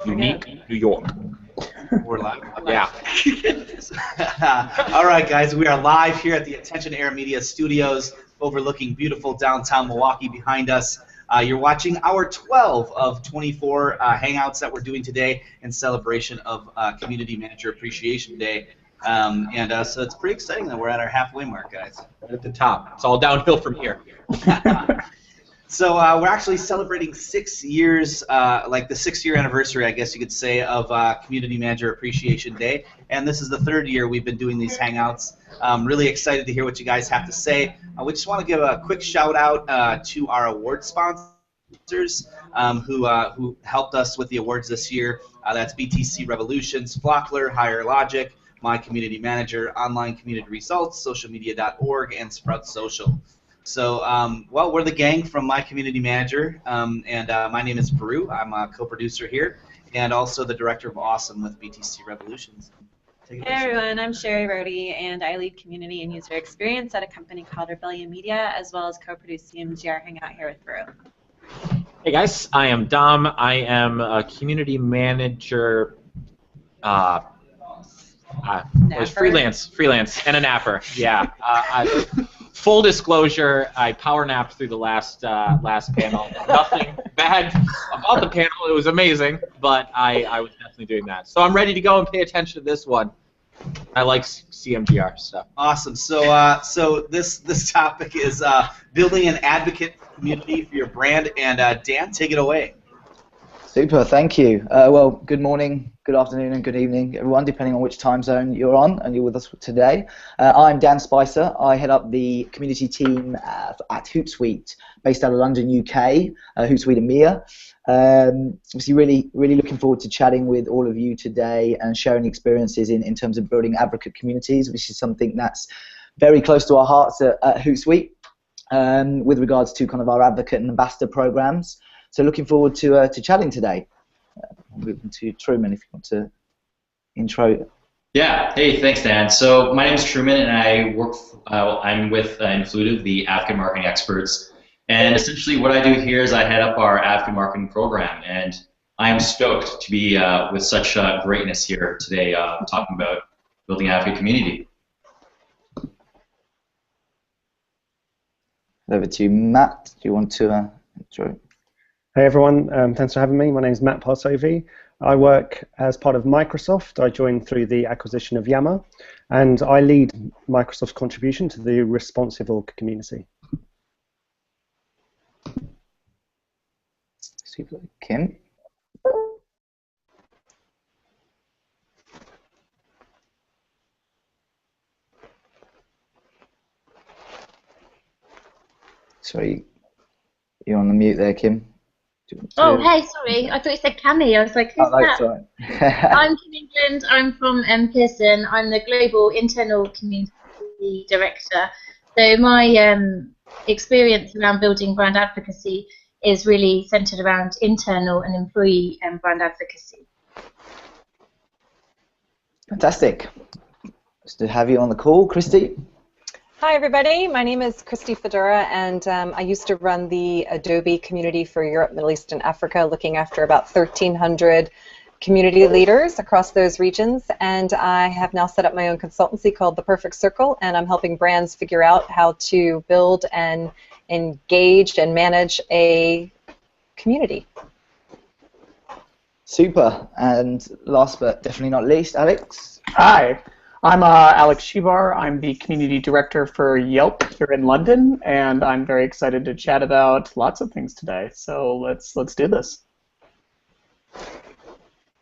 Unique, New York. We're live. Yeah. All right, guys, we are live here at the Attention Air Media Studios, overlooking beautiful downtown Milwaukee behind us. You're watching our 12 of 24 hangouts that we're doing today in celebration of Community Manager Appreciation Day. So it's pretty exciting that we're at our halfway mark, guys. Right at the top. It's all downhill from here. So we're actually celebrating 6 years, like the 6-year anniversary, I guess you could say, of Community Manager Appreciation Day. And this is the 3rd year we've been doing these hangouts. Really excited to hear what you guys have to say. We just want to give a quick shout out to our award sponsors who helped us with the awards this year. That's BTC Revolutions, Flockler, Higher Logic, My Community Manager, Online Community Results, socialmedia.org, and Sprout Social. So, well, we're the gang from My Community Manager, and my name is Peru. I'm a co-producer here, and also the director of Awesome with BTC Revolutions. Hey everyone, I'm Sherry Rohde, and I lead community and user experience at a company called Rebellion Media, as well as co-produce CMGR Hangout here with Peru. Hey guys, I am Dom. I am a community manager. Freelance, and a napper. Yeah. Full disclosure, I power napped through the last panel. Nothing bad about the panel. It was amazing, but I was definitely doing that. So I'm ready to go and pay attention to this one. I like CMGR stuff. Awesome. So this topic is building an advocate community for your brand. And Dan, take it away. Super, thank you. Well, good morning, good afternoon, and good evening, everyone, depending on which time zone you're on and you're with us today. I'm Dan Spicer. I head up the community team at Hootsuite, based out of London, UK, Hootsuite EMEA. Obviously, really looking forward to chatting with all of you today and sharing experiences in terms of building advocate communities, which is something that's very close to our hearts at Hootsuite, with regards to kind of our advocate and ambassador programs. So looking forward to chatting today. Moving to Truman, if you want to intro. Yeah. Hey, thanks, Dan. So my name is Truman, and I work. I'm with Influtive, the advocate marketing experts. And essentially, what I do here is I head up our advocate marketing program, and I am stoked to be with such greatness here today, talking about building an advocate community. Over to you, Matt. Do you want to intro? Hey everyone, thanks for having me. My name is Matt Parsovi. I work as part of Microsoft. I joined through the acquisition of Yammer, and I lead Microsoft's contribution to the responsive org community. Super. Kim? Sorry, you're on the mute there, Kim. Oh, hey, sorry. I thought you said Cammy. I was like, who's that? Sorry. I'm Kim England. I'm from Pearson. I'm the Global Internal Community Director. So my experience around building brand advocacy is really centered around internal and employee brand advocacy. Fantastic. Nice to have you on the call. Christy? Hi everybody, my name is Christy Fedora, and I used to run the Adobe community for Europe, Middle East, and Africa, looking after about 1,300 community leaders across those regions, and I have now set up my own consultancy called The Perfect Circle, and I'm helping brands figure out how to build and engage and manage a community. Super, and last but definitely not least, Alex? Hi. I'm Alex Shivar. I'm the Community Director for Yelp here in London, and I'm very excited to chat about lots of things today. So let's do this.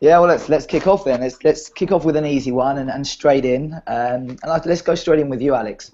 Yeah, well, let's kick off then. Let's kick off with an easy one and straight in. And let's go straight in with you, Alex.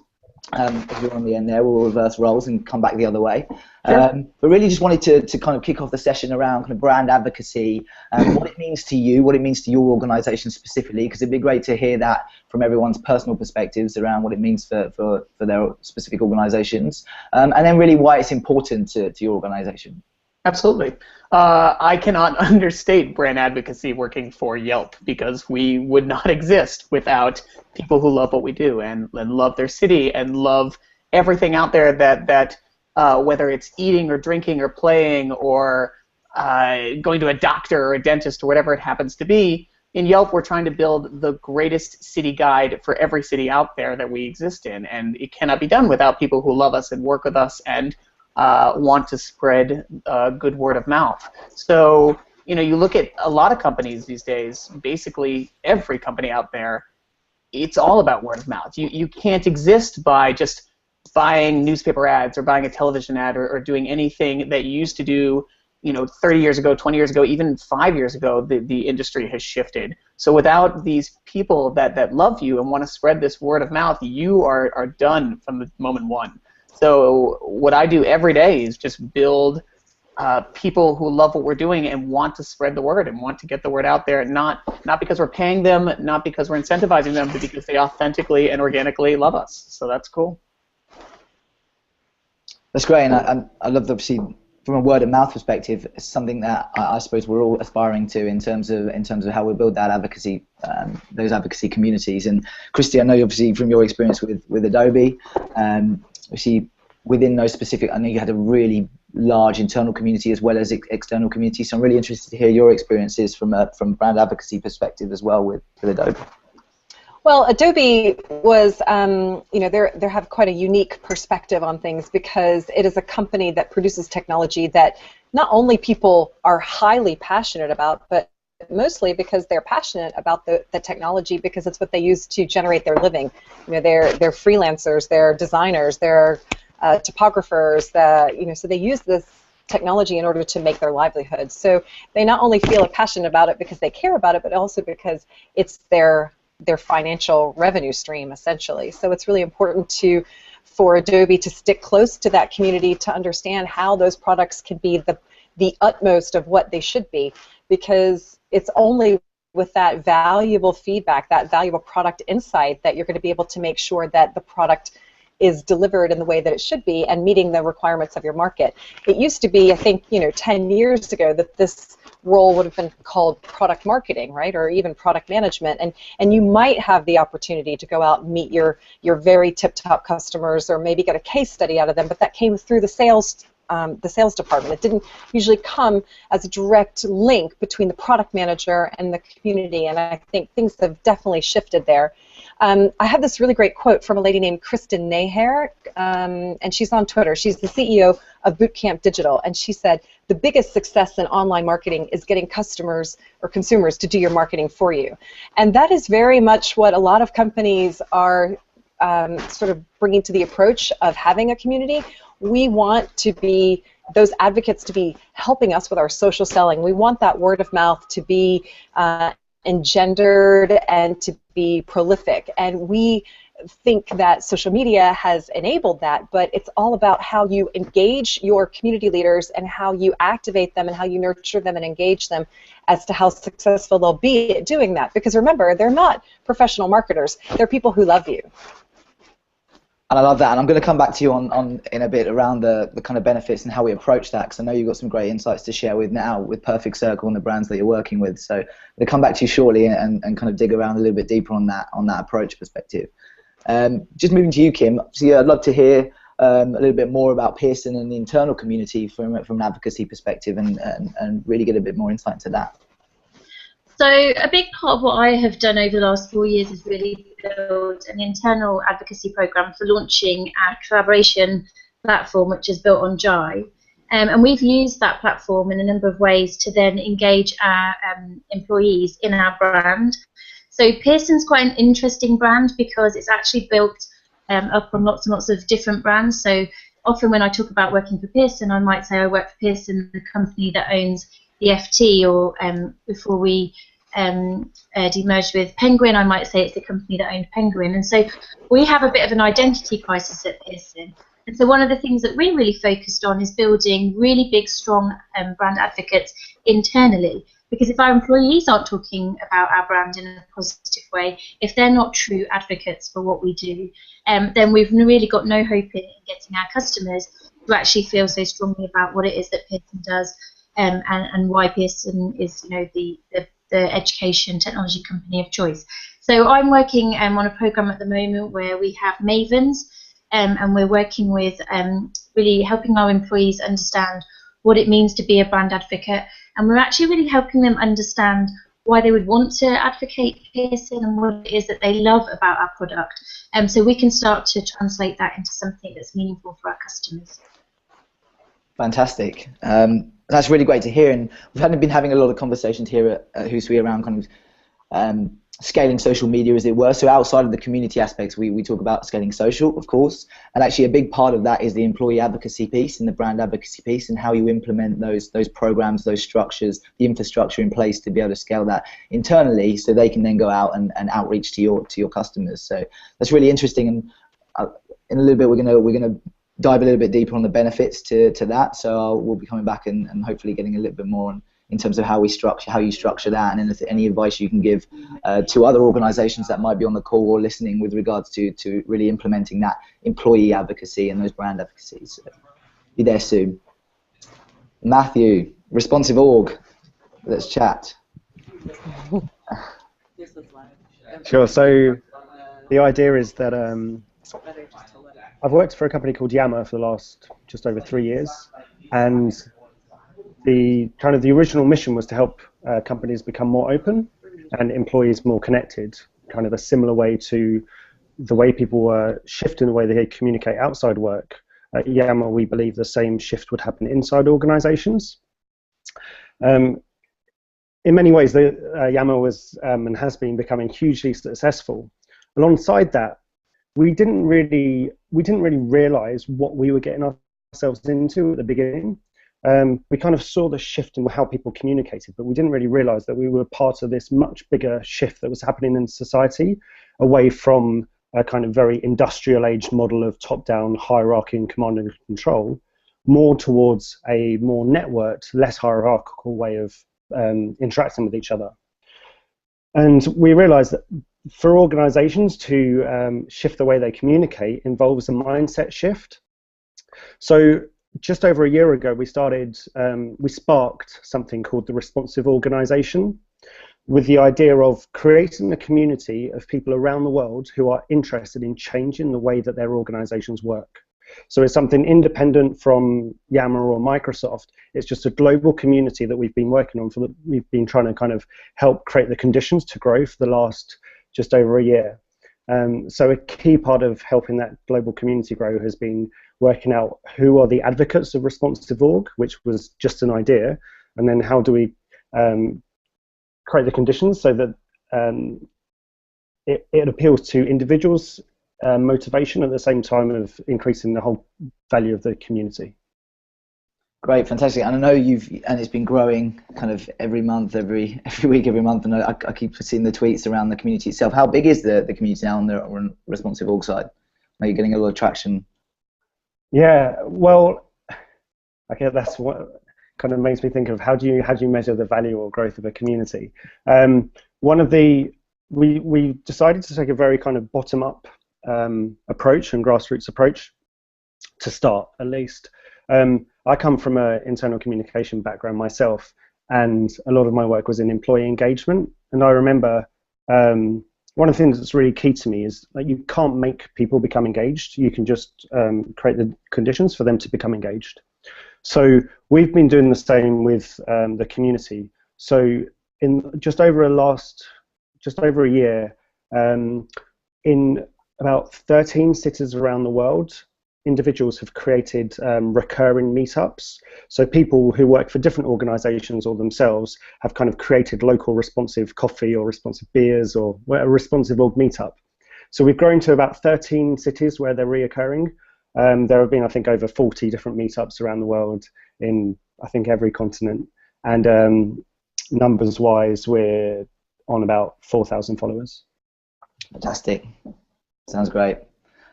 If you're on the end there, we'll reverse roles and come back the other way. Sure. But really just wanted to kind of kick off the session around kind of brand advocacy, what it means to you, what it means to your organisation specifically, because it'd be great to hear that from everyone's personal perspectives around what it means for their specific organisations, and then really why it's important to your organisation. Absolutely. I cannot understate brand advocacy working for Yelp, because we would not exist without people who love what we do and love their city and love everything out there that whether it's eating or drinking or playing or going to a doctor or a dentist or whatever it happens to be. In Yelp, we're trying to build the greatest city guide for every city out there that we exist in, and it cannot be done without people who love us and work with us and want to spread good word of mouth. So, you know, you look at a lot of companies these days, basically every company out there, it's all about word of mouth. You can't exist by just buying newspaper ads or buying a television ad or doing anything that you used to do, you know, 30 years ago, 20 years ago, even 5 years ago. The industry has shifted. So without these people that love you and want to spread this word of mouth, you are done from the moment one. So what I do every day is just build people who love what we're doing and want to spread the word and want to get the word out there, not because we're paying them, not because we're incentivizing them, but because they authentically and organically love us. So that's cool. That's great, and I love, obviously, from a word of mouth perspective, it's something that I suppose we're all aspiring to in terms of how we build that advocacy, those advocacy communities. And Christy, I know obviously from your experience with Adobe, obviously within those specific, I know you had a really large internal community as well as external community. So I'm really interested to hear your experiences from brand advocacy perspective as well with Adobe. Well, Adobe was, you know, they have quite a unique perspective on things because it is a company that produces technology that not only people are highly passionate about, but mostly because they're passionate about the technology because it's what they use to generate their living. You know, they're freelancers, they're designers, they're topographers, you know, so they use this technology in order to make their livelihood. So they not only feel passionate about it because they care about it, but also because it's their financial revenue stream, essentially. So it's really important for Adobe to stick close to that community to understand how those products can be the utmost of what they should be, because it's only with that valuable feedback, that valuable product insight, that you're going to be able to make sure that the product is delivered in the way that it should be and meeting the requirements of your market. It used to be, I think, 10 years ago that this role would have been called product marketing, right, or even product management, and you might have the opportunity to go out and meet your very tip-top customers or maybe get a case study out of them, but that came through the sales department. It didn't usually come as a direct link between the product manager and the community, and I think things have definitely shifted there. I have this really great quote from a lady named Kristen Naher, and she's on Twitter. She's the CEO of Bootcamp Digital, and she said, "The biggest success in online marketing is getting customers or consumers to do your marketing for you." And that is very much what a lot of companies are sort of bringing to the approach of having a community. We want to be those advocates to be helping us with our social selling. We want that word of mouth to be engendered and to be prolific. And we think that social media has enabled that, but it's all about how you engage your community leaders and how you activate them and how you nurture them and engage them as to how successful they'll be at doing that. Because remember, they're not professional marketers. They're people who love you. And I love that, and I'm going to come back to you in a bit around the kind of benefits and how we approach that, because I know you've got some great insights to share with now with Perfect Circle and the brands that you're working with. So I'm going to come back to you shortly and kind of dig around a little bit deeper on that approach perspective. Just moving to you, Kim. So I'd love to hear a little bit more about Pearson and the internal community from an advocacy perspective, and really get a bit more insight into that. So a big part of what I have done over the last 4 years is really build an internal advocacy program for launching our collaboration platform, which is built on Jive. And we've used that platform in a number of ways to then engage our employees in our brand. So Pearson's quite an interesting brand because it's actually built up on lots and lots of different brands. So often when I talk about working for Pearson, I might say I work for Pearson, the company that owns the FT, or before we demerged with Penguin, I might say it's the company that owned Penguin. And so we have a bit of an identity crisis at Pearson. And so one of the things that we're really focused on is building really big, strong brand advocates internally. Because if our employees aren't talking about our brand in a positive way, if they're not true advocates for what we do, then we've really got no hope in getting our customers to actually feel so strongly about what it is that Pearson does. And why Pearson is, the education technology company of choice. So I'm working on a program at the moment where we have Mavens, and we're working with really helping our employees understand what it means to be a brand advocate, and we're actually really helping them understand why they would want to advocate Pearson and what it is that they love about our product, so we can start to translate that into something that's meaningful for our customers. Fantastic. That's really great to hear, and we've been having a lot of conversations here at Hootsuite around kind of scaling social media, as it were. So outside of the community aspects, we talk about scaling social, of course, and actually a big part of that is the employee advocacy piece and the brand advocacy piece, and how you implement those programs, those structures, the infrastructure in place to be able to scale that internally, so they can then go out and outreach to your customers. So that's really interesting, and in a little bit we're gonna dive a little bit deeper on the benefits to that. So we'll be coming back and hopefully getting a little bit more on in terms of how you structure that, and any advice you can give to other organisations that might be on the call or listening with regards to really implementing that employee advocacy and those brand advocacies. So be there soon. Matthew, Responsive Org, let's chat. Sure. So the idea is that I've worked for a company called Yammer for the last just over 3 years, and the original mission was to help companies become more open and employees more connected, kind of a similar way to the way people were shifting the way they communicate outside work. At Yammer, we believe the same shift would happen inside organizations. In many ways, Yammer was and has been becoming hugely successful. Alongside that, we didn't really realize what we were getting ourselves into at the beginning. We kind of saw the shift in how people communicated, but we didn't really realize that we were part of this much bigger shift that was happening in society, away from a kind of very industrial age model of top-down hierarchy and command and control, more towards a more networked, less hierarchical way of interacting with each other. And we realized that for organizations to shift the way they communicate involves a mindset shift. So just over a year ago, we sparked something called the Responsive Organization, with the idea of creating a community of people around the world who are interested in changing the way that their organizations work. So it's something independent from Yammer or Microsoft. It's just a global community that we've been working on we've been trying to kind of help create the conditions to grow for the last just over a year. So a key part of helping that global community grow has been working out who are the advocates of Responsive Org, which was just an idea, and then how do we create the conditions so that it appeals to individuals' motivation at the same time of increasing the whole value of the community. Great, fantastic. And I know it's been growing kind of every month, every week, every month, and I keep seeing the tweets around the community itself. How big is the community now on the Responsive Org side? Are you getting a lot of traction? Yeah, well, I guess that's what kind of makes me think of how do you measure the value or growth of a community. We decided to take a very kind of bottom-up approach and grassroots approach to start, at least. I come from an internal communication background myself, and a lot of my work was in employee engagement. And I remember one of the things that's really key to me is that you can't make people become engaged. You can just create the conditions for them to become engaged. So we've been doing the same with the community. So in just over a year, in about 13 cities around the world, individuals have created recurring meetups. So people who work for different organizations or themselves have kind of created local responsive coffee or responsive beers or a Responsive Org meetup. So we've grown to about 13 cities where they're reoccurring. There have been, I think, over 40 different meetups around the world in, I think, every continent. And numbers-wise, we're on about 4,000 followers. Fantastic. Sounds great.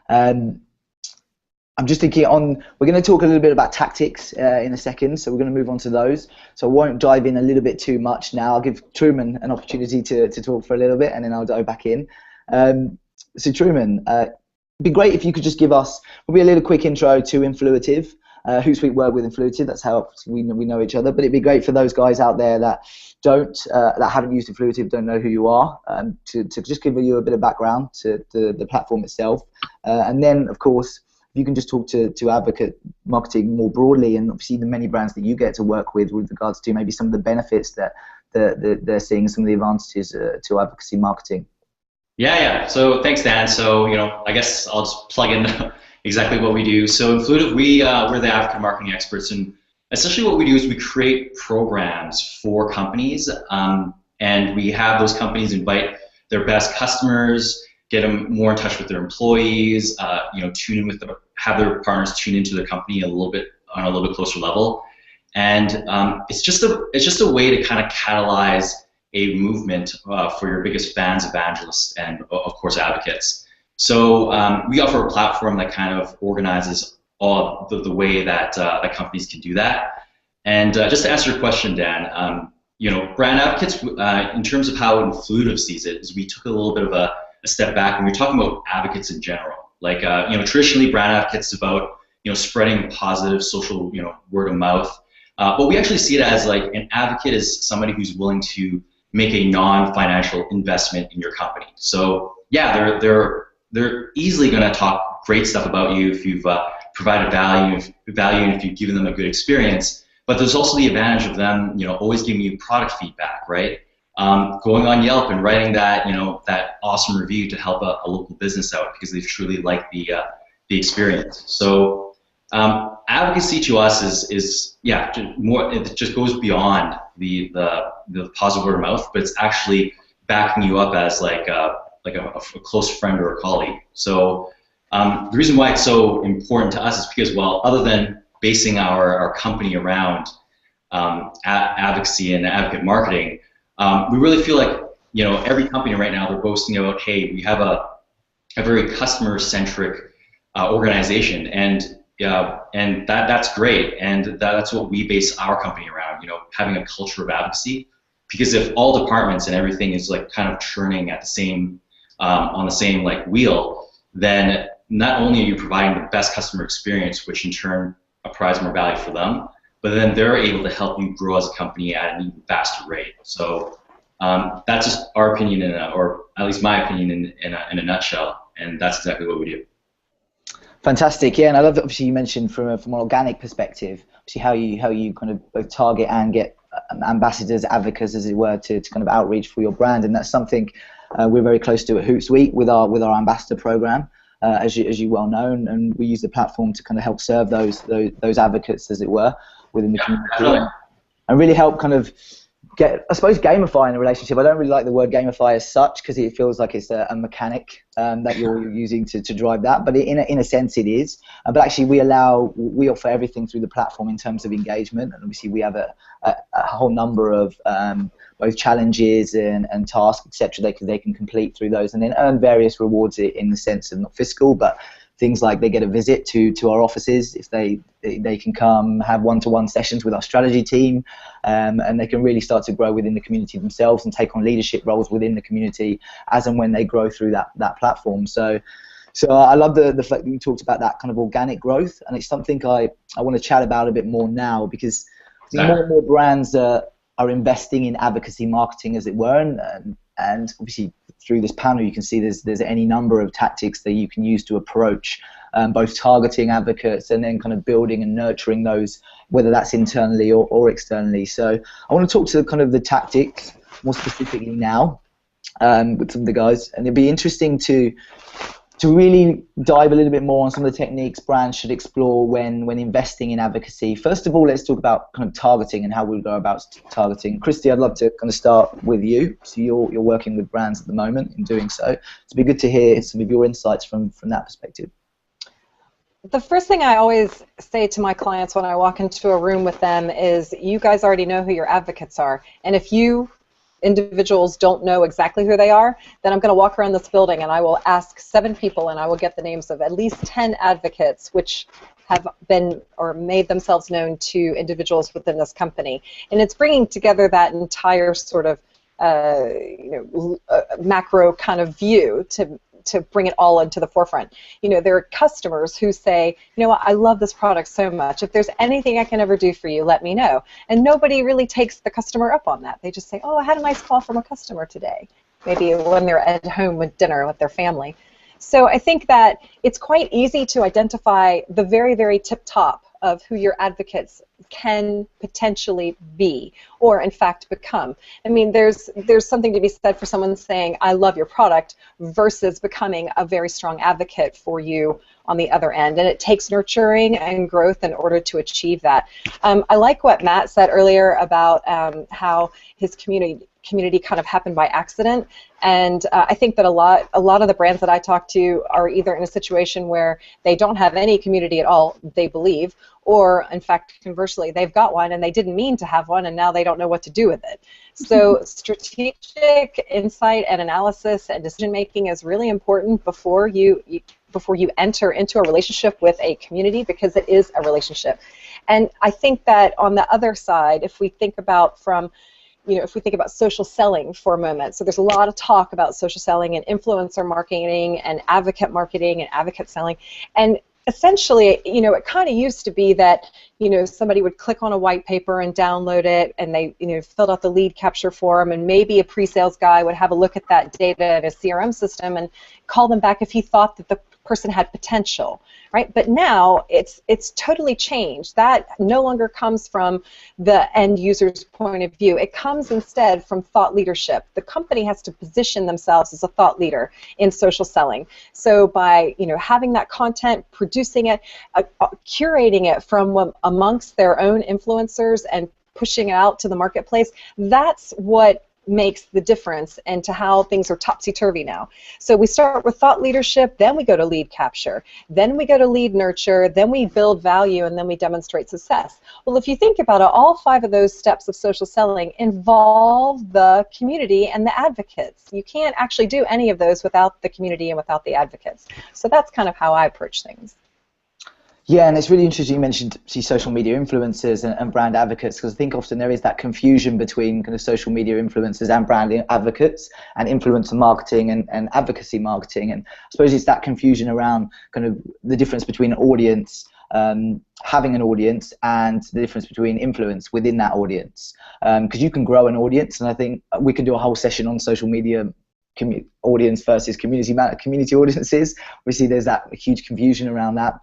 I'm just thinking we're going to talk a little bit about tactics in a second, so we're going to move on to those. So I won't dive in a little bit too much now. I'll give Truman an opportunity to talk for a little bit, and then I'll dive back in. So Truman, it'd be great if you could just give us maybe a little quick intro to Influitive. Hootsuite work with Influitive, that's how we know each other, but it'd be great for those guys out there that haven't used Influitive, don't know who you are, to just give you a bit of background to the platform itself, and then of course if you can just talk to advocate marketing more broadly, and obviously the many brands that you get to work with regards to maybe some of the benefits that they're seeing, some of the advantages to advocacy marketing. Yeah. So thanks, Dan. So, I guess I'll just plug in exactly what we do. So Influitive, we're the advocate marketing experts, and essentially what we do is we create programs for companies, and we have those companies invite their best customers, get them more in touch with their employees, tune in with have their partners tune into their company on a little bit closer level, and it's just a way to kind of catalyze a movement for your biggest fans, evangelists, and of course advocates. So we offer a platform that kind of organizes all the way that companies can do that. And just to answer your question, Dan, brand advocates, in terms of how Influitive sees it, is we took a little bit of a step back and we're talking about advocates in general. Like, traditionally brand advocates is about, spreading positive social, word of mouth. But we actually see it as like an advocate is somebody who's willing to make a non-financial investment in your company. So yeah, they're easily going to talk great stuff about you if you've provided value, and if you've given them a good experience. But there's also the advantage of them, always giving you product feedback, right? Going on Yelp and writing that, that awesome review to help a local business out because they truly like the experience. So advocacy to us is more. It just goes beyond the positive word of mouth, but it's actually backing you up as like a close friend or a colleague. So the reason why it's so important to us is because, well, other than basing our company around advocacy and advocate marketing, we really feel like, every company right now, they're boasting about, hey, we have a very customer-centric organization, and that's great, and that's what we base our company around, having a culture of advocacy. Because if all departments and everything is like kind of churning at the same on the same like wheel, then not only are you providing the best customer experience, which in turn provides more value for them, but then they're able to help you grow as a company at an even faster rate. So that's just our opinion, or at least my opinion, in a nutshell, and that's exactly what we do. Fantastic, yeah, and I love that obviously you mentioned from an organic perspective, obviously how you kind of both target and get ambassadors, advocates, as it were, to kind of outreach for your brand, and that's something we're very close to at Hootsuite with our ambassador program. As you well know, and we use the platform to kind of help serve those advocates, as it were, within the community, and really help kind of get, I suppose, gamifying a relationship. I don't really like the word gamify as such because it feels like it's a mechanic that you're using to drive that, but in a sense it is. But actually we offer everything through the platform in terms of engagement, and obviously we have a whole number of both challenges and tasks, etc. They can complete through those and then earn various rewards in the sense of not fiscal, but things like they get a visit to our offices if they can come have one-to-one sessions with our strategy team, and they can really start to grow within the community themselves and take on leadership roles within the community as and when they grow through that platform. So I love the fact that you talked about that kind of organic growth, and it's something I want to chat about a bit more now, because I think more and more brands are investing in advocacy marketing, as it were, and obviously through this panel you can see there's any number of tactics that you can use to approach both targeting advocates and then kind of building and nurturing those, whether that's internally or externally. So I want to talk to kind of the tactics more specifically now with some of the guys, and it'd be interesting to really dive a little bit more on some of the techniques brands should explore when investing in advocacy. First of all, let's talk about kind of targeting and how we'll go about targeting. Christy, I'd love to kind of start with you. So you're working with brands at the moment in doing so. It'd be good to hear some of your insights from that perspective. The first thing I always say to my clients when I walk into a room with them is, you guys already know who your advocates are, and if you individuals don't know exactly who they are, then I'm going to walk around this building and I will ask 7 people and I will get the names of at least 10 advocates which have been or made themselves known to individuals within this company. And it's bringing together that entire sort of macro kind of view to bring it all into the forefront. There are customers who say, you know what, I love this product so much. If there's anything I can ever do for you, let me know. And nobody really takes the customer up on that. They just say, oh, I had a nice call from a customer today, maybe when they're at home with dinner with their family. So I think that it's quite easy to identify the very, very tip top of who your advocates can potentially be, or in fact become. I mean, there's something to be said for someone saying, I love your product, versus becoming a very strong advocate for you on the other end. And it takes nurturing and growth in order to achieve that. I like what Matt said earlier about how his community kind of happened by accident, and I think that a lot of the brands that I talk to are either in a situation where they don't have any community at all, they believe, or in fact conversely, they've got one and they didn't mean to have one and now they don't know what to do with it. So strategic insight and analysis and decision making is really important before you enter into a relationship with a community, because it is a relationship. And I think that on the other side, if we think about social selling for a moment, so there's a lot of talk about social selling and influencer marketing and advocate selling, and essentially, it kind of used to be that, somebody would click on a white paper and download it, and they, filled out the lead capture form, and maybe a pre-sales guy would have a look at that data in a CRM system and call them back if he thought that the person had potential, right? But now it's totally changed. That no longer comes from the end user's point of view. It comes instead from thought leadership. The company has to position themselves as a thought leader in social selling. So by having that content, producing it, curating it from amongst their own influencers and pushing it out to the marketplace, that's what makes the difference into how things are topsy-turvy now. So we start with thought leadership, then we go to lead capture, then we go to lead nurture, then we build value, and then we demonstrate success. Well, if you think about it, all 5 of those steps of social selling involve the community and the advocates. You can't actually do any of those without the community and without the advocates. So that's kind of how I approach things. Yeah, and it's really interesting you mentioned social media influencers and brand advocates, because I think often there is that confusion between kind of social media influencers and brand advocates, and influencer marketing and advocacy marketing. And I suppose it's that confusion around kind of the difference between an audience, having an audience, and the difference between influence within that audience. Because you can grow an audience, and I think we could do a whole session on social media audience versus community audiences. Obviously, there's that huge confusion around that.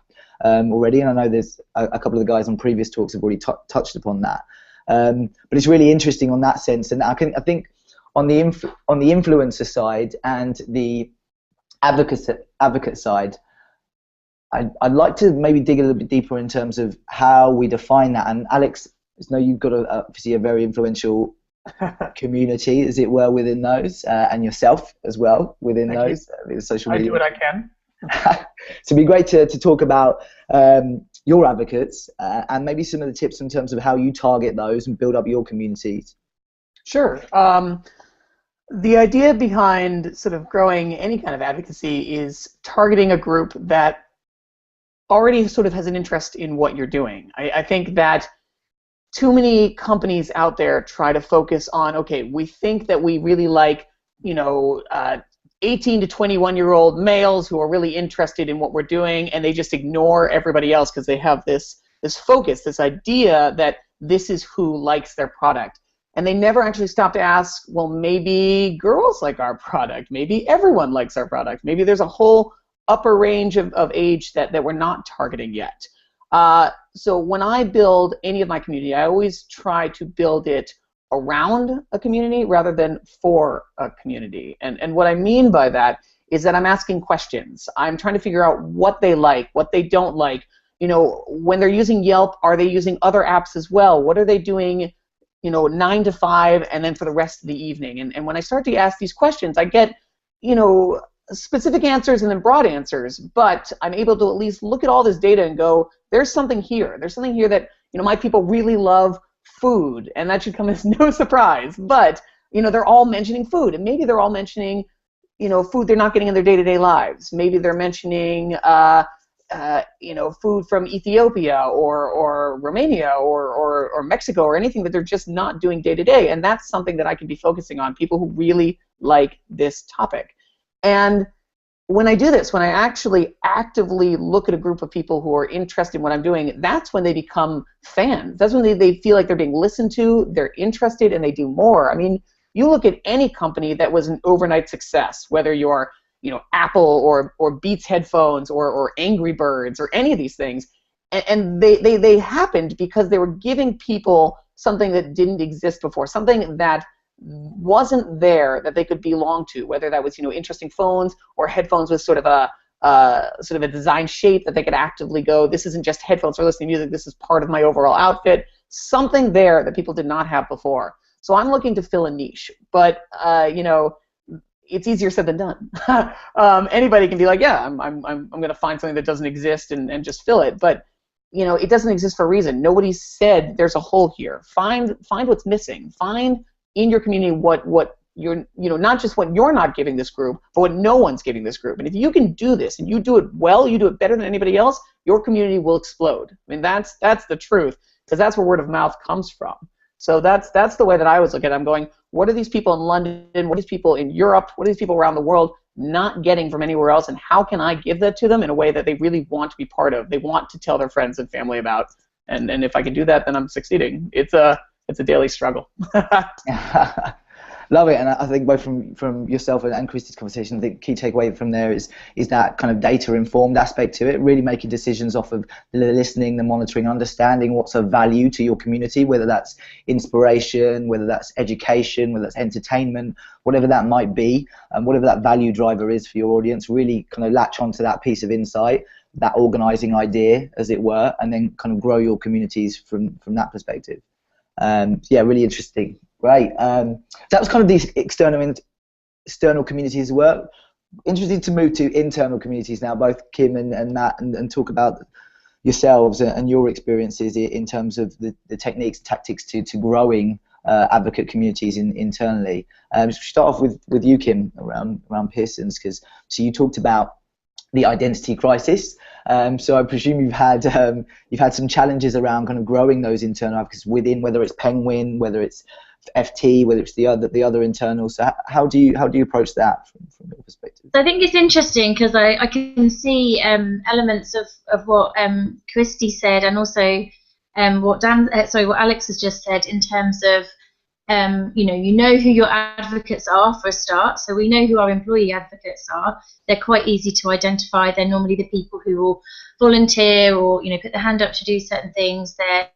Already, and I know there's a couple of the guys on previous talks have already touched upon that. But it's really interesting on that sense, and I think on the influencer side and the advocate side, I'd like to maybe dig a little bit deeper in terms of how we define that. And Alex, I know you've got obviously a very influential community, as it were, within those, and yourself as well within those social media. I do what I can. So it'd be great to talk about your advocates and maybe some of the tips in terms of how you target those and build up your communities. Sure. The idea behind sort of growing any kind of advocacy is targeting a group that already sort of has an interest in what you're doing. I think that too many companies out there try to focus on, okay, we think that we really like, 18 to 21-year-old males who are really interested in what we're doing, and they just ignore everybody else because they have this focus, this idea that this is who likes their product. And they never actually stop to ask, well, maybe girls like our product, maybe everyone likes our product, maybe there's a whole upper range of age that we're not targeting yet. So when I build any of my community, I always try to build it around a community rather than for a community. And what I mean by that is that I'm asking questions. I'm trying to figure out what they like, what they don't like. When they're using Yelp, are they using other apps as well? What are they doing, 9 to 5 and then for the rest of the evening? And when I start to ask these questions, I get, specific answers and then broad answers, but I'm able to at least look at all this data and go, there's something here. There's something here that, my people really love food, and that should come as no surprise. But they're all mentioning food, and maybe they're all mentioning food they're not getting in their day-to-day lives. Maybe they're mentioning food from Ethiopia or Romania or Mexico or anything that they're just not doing day-to-day, and that's something that I can be focusing on, people who really like this topic. And when I do this, when I actually actively look at a group of people who are interested in what I'm doing, that's when they become fans. That's when they feel like they're being listened to, they're interested, and they do more. I mean, you look at any company that was an overnight success, whether you're Apple or Beats headphones or Angry Birds or any of these things. And they happened because they were giving people something that didn't exist before, something that wasn't there that they could belong to, whether that was interesting phones or headphones with sort of a design shape that they could actively go, this isn't just headphones for listening to music, this is part of my overall outfit, something there that people did not have before. So I'm looking to fill a niche, but it's easier said than done. Anybody can be like, yeah, I'm going to find something that doesn't exist and just fill it, but it doesn't exist for a reason. Nobody said there's a hole here. Find what's missing. Find in your community what you're, not just what you're not giving this group, but what no one's giving this group. And if you can do this and you do it well, you do it better than anybody else, your community will explode. I mean, that's the truth, because that's where word of mouth comes from. So that's the way that I was looking at it. I'm going, what are these people in London, what are these people in Europe, what are these people around the world not getting from anywhere else, and how can I give that to them in a way that they really want to be part of, they want to tell their friends and family about, and if I can do that, then I'm succeeding. It's a daily struggle. Love it, and I think both from yourself and Christy's conversation, the key takeaway from there is that kind of data-informed aspect to it, really making decisions off of the listening, the monitoring, understanding what's of value to your community, whether that's inspiration, whether that's education, whether that's entertainment, whatever that might be, and whatever that value driver is for your audience, really kind of latch onto that piece of insight, that organizing idea, as it were, and then kind of grow your communities from that perspective. Yeah, really interesting. Great. That was kind of these external communities work. Interesting to move to internal communities now, both Kim and Matt, and talk about yourselves and your experiences in terms of the techniques, tactics to growing advocate communities internally. Start off with you, Kim, around Pearson's, because you talked about the identity crisis. So I presume you've had some challenges around kind of growing those internal advocates within, whether it's Penguin, whether it's FT, whether it's the other internals. So how do you approach that from your perspective? I think it's interesting because I can see elements of what Christy said, and also what Alex has just said in terms of you know who your advocates are for a start. So we know who our employee advocates are. They're quite easy to identify. They're normally the people who will volunteer or put their hand up to do certain things. They're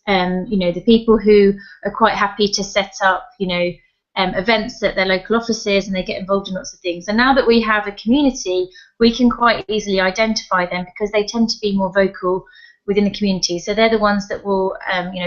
the people who are quite happy to set up events at their local offices, and they get involved in lots of things. And now that we have a community, we can quite easily identify them because they tend to be more vocal within the community. So they're the ones that will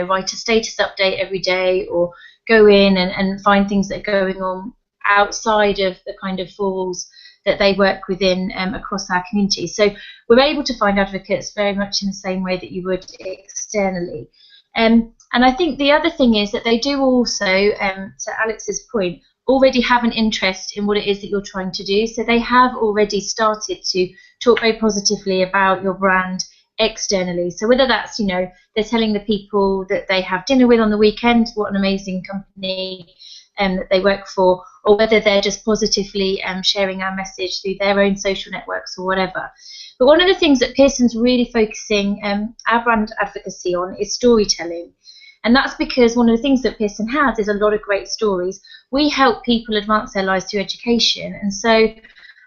write a status update every day, or go in and find things that are going on outside of the kind of falls that they work within across our community. So we're able to find advocates very much in the same way that you would externally. And I think the other thing is that they do also, to Alex's point, already have an interest in what it is that you're trying to do. So they have already started to talk very positively about your brand externally. So whether that's, they're telling the people that they have dinner with on the weekend what an amazing company that they work for, or whether they're just positively sharing our message through their own social networks or whatever. But one of the things that Pearson's really focusing our brand advocacy on is storytelling. And that's because one of the things that Pearson has is a lot of great stories. We help people advance their lives through education. And so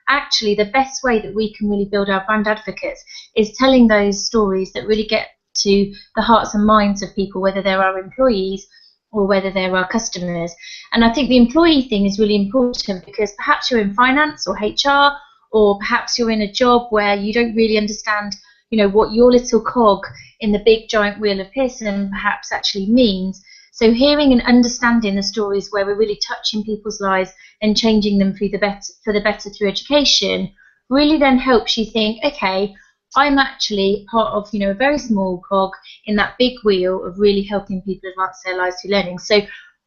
actually the best way that we can really build our brand advocates is telling those stories that really get to the hearts and minds of people, whether they're our employees or whether they're our customers. And I think the employee thing is really important because perhaps you're in finance or HR, or perhaps you're in a job where you don't really understand, what your little cog in the big giant wheel of Pearson perhaps actually means. So hearing and understanding the stories where we're really touching people's lives and changing them for the better through education really then helps you think, okay, I'm actually part of, a very small cog in that big wheel of really helping people advance their lives through learning. So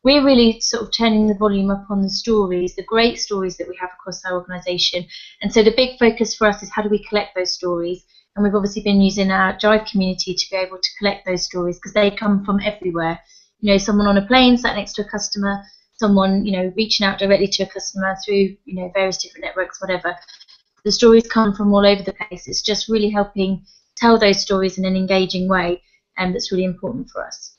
we're really sort of turning the volume up on the stories, the great stories that we have across our organisation. And so the big focus for us is how do we collect those stories? And we've obviously been using our Jive community to be able to collect those stories because they come from everywhere. Someone on a plane sat next to a customer, someone, reaching out directly to a customer through, various different networks, whatever. The stories come from all over the place. It's just really helping tell those stories in an engaging way, and that's really important for us.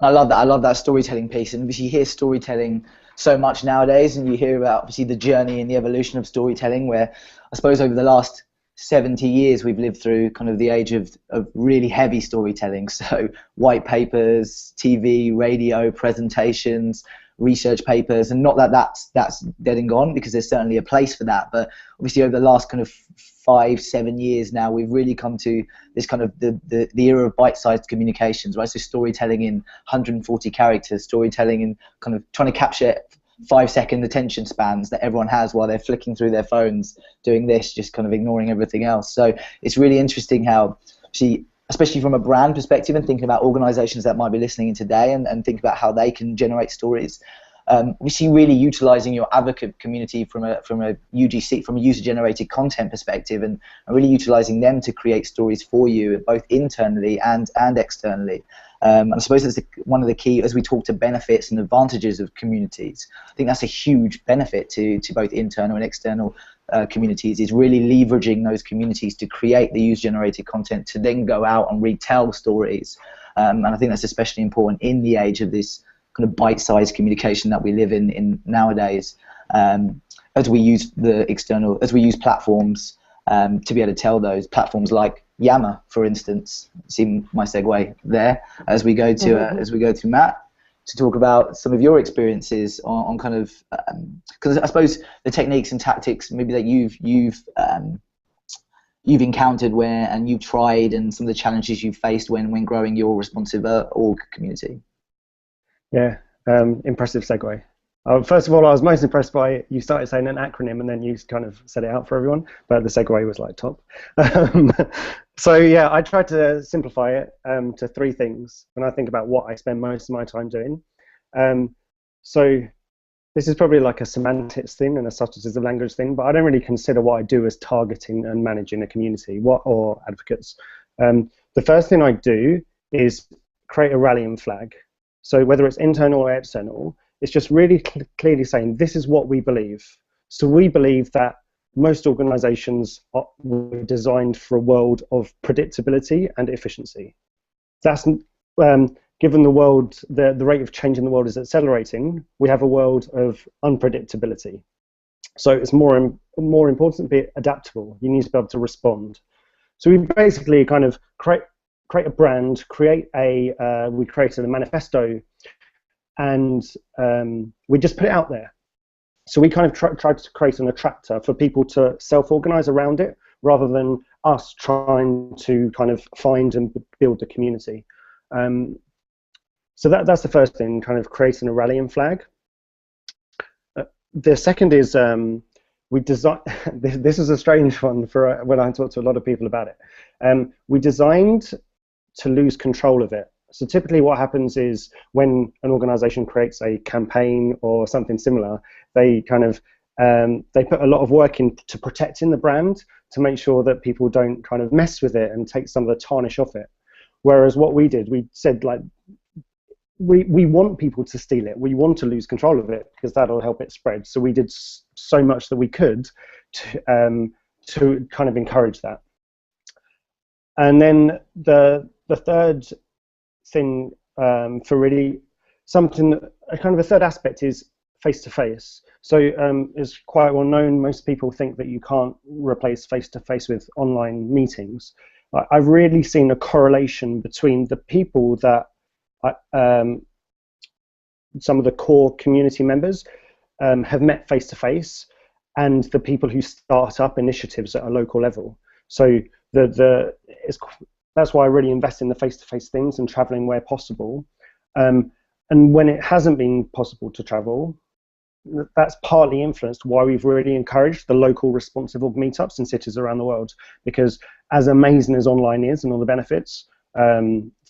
I love that. I love that storytelling piece. And obviously you hear storytelling so much nowadays, and you hear about obviously the journey and the evolution of storytelling, where I suppose over the last 70 years we've lived through kind of the age of really heavy storytelling. So white papers, TV, radio, presentations, research papers, and not that that's dead and gone, because there's certainly a place for that. But obviously over the last kind of 5-7 years now, we've really come to this kind of the era of bite-sized communications, right? So storytelling in 140 characters, storytelling in kind of trying to capture 5-second attention spans that everyone has while they're flicking through their phones, doing this, just kind of ignoring everything else. So it's really interesting how, especially from a brand perspective, and thinking about organizations that might be listening in today, and think about how they can generate stories. We see really utilizing your advocate community from a UGC, from a user-generated content perspective, and really utilizing them to create stories for you, both internally and externally. And I suppose that's one of the key, as we talk to benefits and advantages of communities. I think that's a huge benefit to both internal and external communities, is really leveraging those communities to create the user-generated content to then go out and retell stories. And I think that's especially important in the age of this kind of bite-sized communication that we live in nowadays, as we use platforms to be able to tell those, platforms like Yammer, for instance. See my segue there, as we go to Matt to talk about some of your experiences on kind of, because I suppose the techniques and tactics maybe that you've encountered and you've tried, and some of the challenges you've faced when growing your responsive org community. Yeah, impressive segue. First of all, I was most impressed by you started saying an acronym and then you kind of set it out for everyone, but the segue was like top. So yeah, I tried to simplify it to 3 things when I think about what I spend most of my time doing. So this is probably like a semantics thing and a substantive of language thing, but I don't really consider what I do as targeting and managing a community or advocates. The first thing I do is create a rallying flag. So whether it's internal or external, it's just really clearly saying this is what we believe. So we believe that most organizations were designed for a world of predictability and efficiency. That's given the world, the rate of change in the world is accelerating, we have a world of unpredictability. So it's more important to be adaptable. You need to be able to respond. So we basically kind of create a brand, we created a manifesto, and we just put it out there. So we kind of tried to create an attractor for people to self-organize around it, rather than us trying to kind of find and build the community. So that's the first thing, kind of creating a rallying flag. The second is we designed. This is a strange one for when I talk to a lot of people about it. We designed to lose control of it. So typically what happens is when an organization creates a campaign or something similar, they kind of they put a lot of work into protecting the brand to make sure that people don't kind of mess with it and take some of the tarnish off it. Whereas what we did, we said, like, we want people to steal it. We want to lose control of it because that'll help it spread. So we did so much that we could to kind of encourage that. And then the third thing for really something, kind of a third aspect is face-to-face. So it's quite well known, most people think that you can't replace face-to-face with online meetings. I've really seen a correlation between the people that some of the core community members have met face-to-face and the people who start up initiatives at a local level. So that's why I really invest in the face-to-face things and traveling where possible. And when it hasn't been possible to travel, that's partly influenced why we've really encouraged the local responsive org meetups in cities around the world. Because as amazing as online is and all the benefits,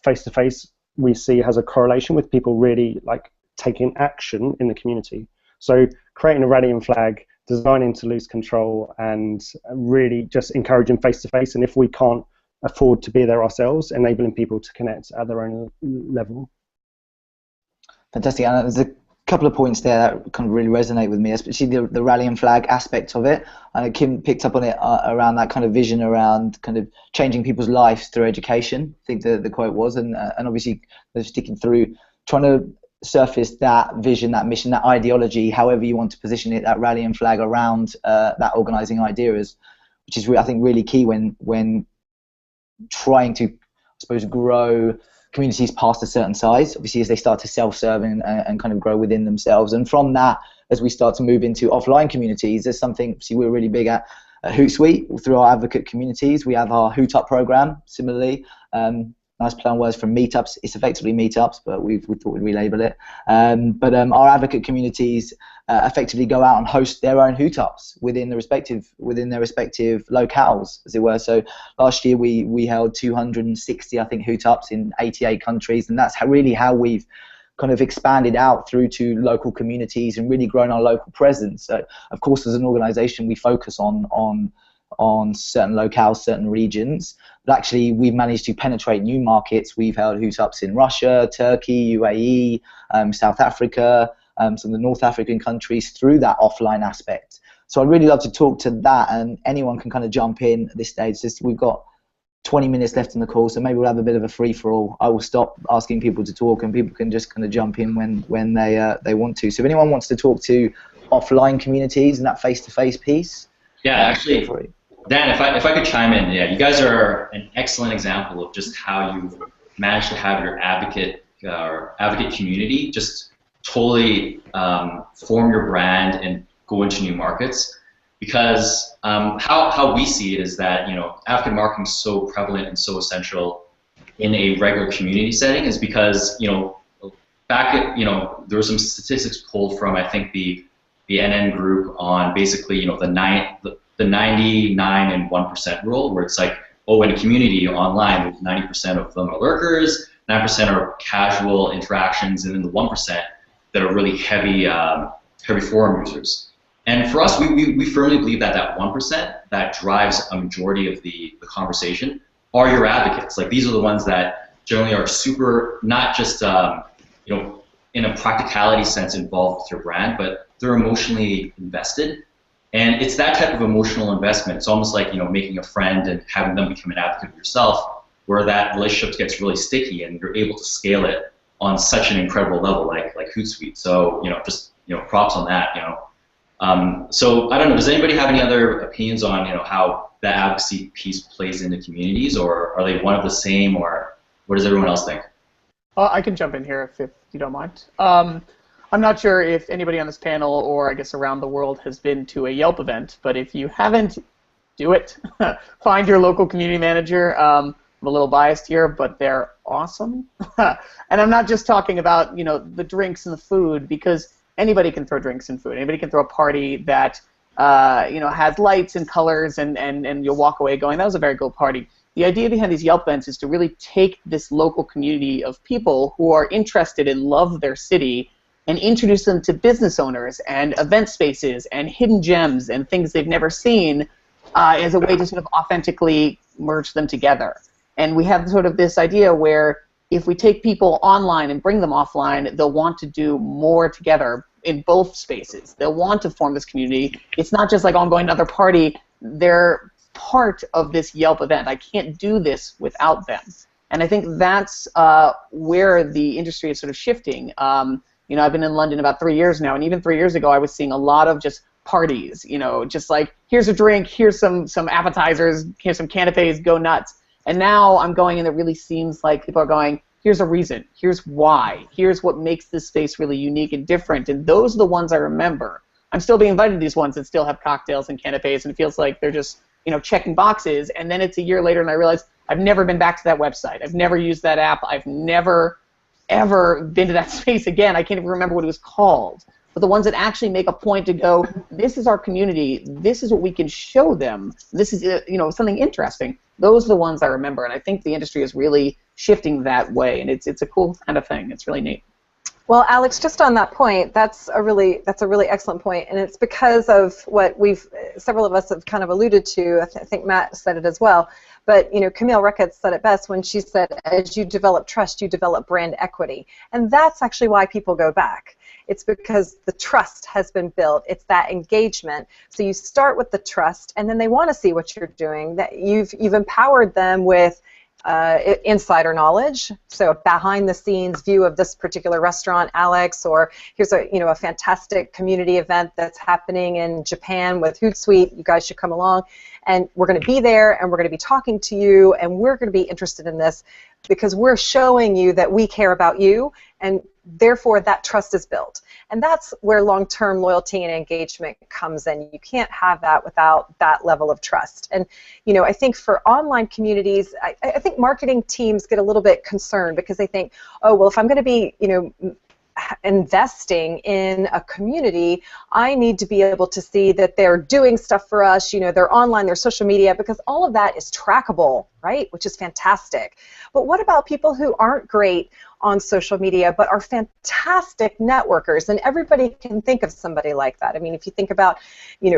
face-to-face we see has a correlation with people really like taking action in the community. So creating a rallying flag, designing to lose control, and really just encouraging face-to-face, and if we can't afford to be there ourselves, enabling people to connect at their own level. Fantastic. And there's a couple of points there that kind of really resonate with me, especially the rallying flag aspect of it. And Kim picked up on it around that kind of vision around kind of changing people's lives through education. I think the quote was, and obviously sticking through trying to surface that vision, that mission, that ideology, however you want to position it, that rallying flag around that organizing idea is, which is, I think, really key when trying to, I suppose, grow communities past a certain size, obviously, as they start to self-serve and kind of grow within themselves. And from that, as we start to move into offline communities, there's something, see, we're really big at Hootsuite through our advocate communities. We have our Hoot Up program, similarly. Nice play on words from meetups. It's effectively meetups, but we thought we'd relabel it. Our advocate communities effectively go out and host their own Hoot Ups within their respective locales, as it were. So last year we held 260, I think, Hoot Ups in 88 countries, and that's really how we've kind of expanded out through to local communities and really grown our local presence. So, of course, as an organization, we focus on certain locales, certain regions, but actually we've managed to penetrate new markets. We've held Hoot Ups in Russia, Turkey, UAE, South Africa, some of the North African countries through that offline aspect. So I'd really love to talk to that, and anyone can kind of jump in at this stage. We've got 20 minutes left in the call, so maybe we'll have a bit of a free-for-all. I will stop asking people to talk, and people can just kind of jump in when they want to. So if anyone wants to talk to offline communities and that face-to-face piece, yeah, actually, Dan, if I could chime in, yeah, you guys are an excellent example of just how you've managed to have your advocate community just totally form your brand and go into new markets. Because how we see it is that, you know, advocate marketing is so prevalent and so essential in a regular community setting is because, you know, there were some statistics pulled from, I think, the NN group on basically, you know, the 99 and 1% rule, where it's like, oh, in a community online, 90% of them are lurkers, 9% are casual interactions, and then the 1% that are really heavy forum users. And for us, we firmly believe that that 1% that drives a majority of the conversation are your advocates. Like, these are the ones that generally are super, not just you know, in a practicality sense involved with your brand, but they're emotionally invested. And it's that type of emotional investment. It's almost like, you know, making a friend and having them become an advocate of yourself, where that relationship gets really sticky and you're able to scale it on such an incredible level, like Hootsuite. So, you know, just, you know, props on that, you know. So I don't know, does anybody have any other opinions on, you know, how that advocacy piece plays into communities, or are they one of the same, or what does everyone else think? I can jump in here if you don't mind. I'm not sure if anybody on this panel or I guess around the world has been to a Yelp event, but if you haven't, do it. Find your local community manager. I'm a little biased here, but they're awesome. And I'm not just talking about, you know, the drinks and the food, because anybody can throw drinks and food. Anybody can throw a party that you know, has lights and colors, and you'll walk away going, that was a very cool party. The idea behind these Yelp events is to really take this local community of people who are interested and love their city and introduce them to business owners and event spaces and hidden gems and things they've never seen as a way to sort of authentically merge them together. And we have sort of this idea where if we take people online and bring them offline, they'll want to do more together in both spaces. They'll want to form this community. It's not just like, oh, I'm going to another party. They're part of this Yelp event. I can't do this without them. And I think that's where the industry is sort of shifting. You know, I've been in London about 3 years now, and even 3 years ago I was seeing a lot of just parties, you know, just like, here's a drink, here's some appetizers, here's some canapes, go nuts. And now I'm going, and it really seems like people are going, here's a reason, here's why, here's what makes this space really unique and different, and those are the ones I remember. I'm still being invited to these ones that still have cocktails and canapes, and it feels like they're just, you know, checking boxes, and then it's a year later and I realize I've never been back to that website, I've never used that app, I've never ever been to that space again. I can't even remember what it was called. But the ones that actually make a point to go, this is our community, this is what we can show them, this is, you know, something interesting, those are the ones I remember. And I think the industry is really shifting that way, and it's a cool kind of thing. It's really neat. Well, Alex, just on that point, that's a really excellent point, and it's because of what several of us have kind of alluded to. I think Matt said it as well. But, you know, Camille Reckitt said it best when she said, as you develop trust, you develop brand equity. And that's actually why people go back. It's because the trust has been built. It's that engagement. So you start with the trust, and then they want to see what you're doing. That you've empowered them with insider knowledge, so a behind-the-scenes view of this particular restaurant, Alex, or here's a fantastic community event that's happening in Japan with Hootsuite. You guys should come along, and we're going to be there, and we're going to be talking to you, and we're going to be interested in this because we're showing you that we care about you, and therefore that trust is built. And that's where long-term loyalty and engagement comes in. You can't have that without that level of trust. And I think for online communities, I think marketing teams get a little bit concerned because they think, oh, well, if I'm going to be investing in a community, I need to be able to see that they're doing stuff for us, they're online, they're social media, because all of that is trackable, right, which is fantastic. But what about people who aren't great on social media but are fantastic networkers? And everybody can think of somebody like that. I mean, if you think about,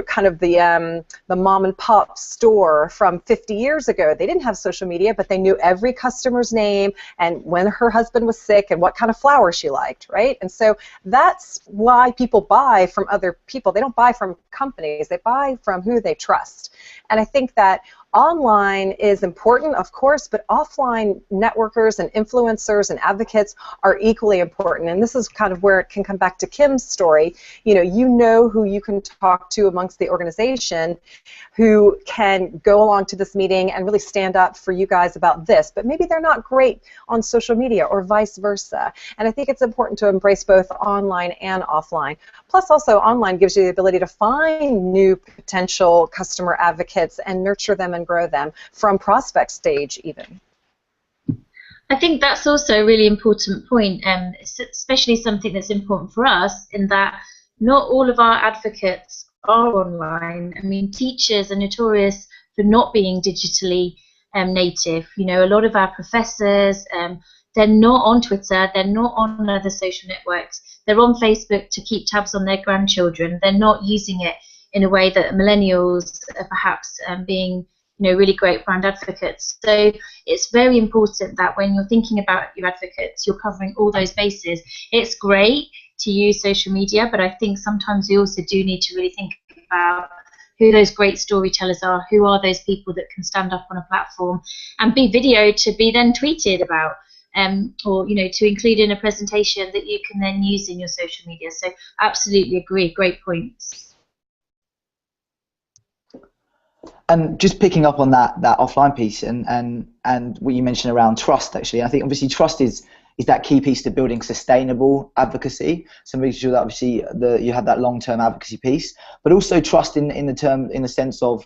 kind of the mom and pop store from 50 years ago, they didn't have social media, but they knew every customer's name and when her husband was sick and what kind of flower she liked, right? And so that's why people buy from other people. They don't buy from companies. They buy from who they trust. And I think that online is important, of course, but offline networkers and influencers and advocates are equally important. And this is kind of where it can come back to Kim's story. You know who you can talk to amongst the organization who can go along to this meeting and really stand up for you guys about this, but maybe they're not great on social media or vice versa. And I think it's important to embrace both online and offline. Plus also online gives you the ability to find new potential customer advocates and nurture them and grow them from prospect stage even. I think that's also a really important point, especially something that's important for us in that not all of our advocates are online. I mean, teachers are notorious for not being digitally native. A lot of our professors, they're not on Twitter, they're not on other social networks, they're on Facebook to keep tabs on their grandchildren. They're not using it in a way that millennials are perhaps being really great brand advocates. So it's very important that when you're thinking about your advocates, you're covering all those bases. It's great to use social media, but I think sometimes we also do need to really think about who those great storytellers are, who are those people that can stand up on a platform and be videoed to be then tweeted about, or to include in a presentation that you can then use in your social media. So absolutely agree, great points. And just picking up on that offline piece and what you mentioned around trust, actually, I think obviously trust is that key piece to building sustainable advocacy. So making sure that obviously you have that long-term advocacy piece, but also trust in the sense of,